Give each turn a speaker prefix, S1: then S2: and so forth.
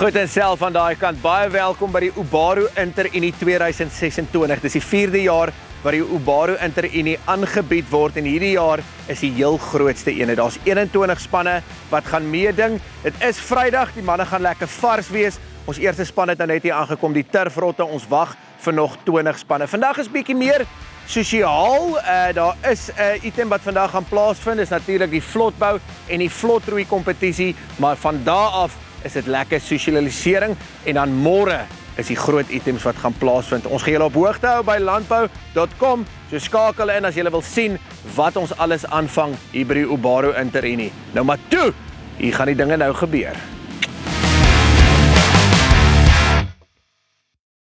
S1: Goed en self van daai kant, baie welkom by die Ubaru Inter-Unie 2026. Dis die 4de jaar waar die Ubaru Inter-Unie aangebied word en hierdie jaar is die heel grootste ene. Daar's 21 spanne wat gaan meeding. Dit is Vrydag, die manne gaan lekker vars wees. Ons eerste span het nou net hier aangekom, die Turfrotte. Ons wag vir nog 20 spanne. Vandag is bietjie meer sosiaal. Daar is 'n item wat vandag gaan plaasvind. Dis natuurlik die vlotbou en die vlotroei kompetisie, maar van daar af is dit lekker sosialisering en dan môre is die groot items wat gaan plaasvind. Ons gaan julle op hoogte hou by landbou.com. So skakel in as julle wil sien wat ons alles aanvang hier by die Ubaru Inter-Unie. Nou maar toe, hier gaan die dinge nou gebeur.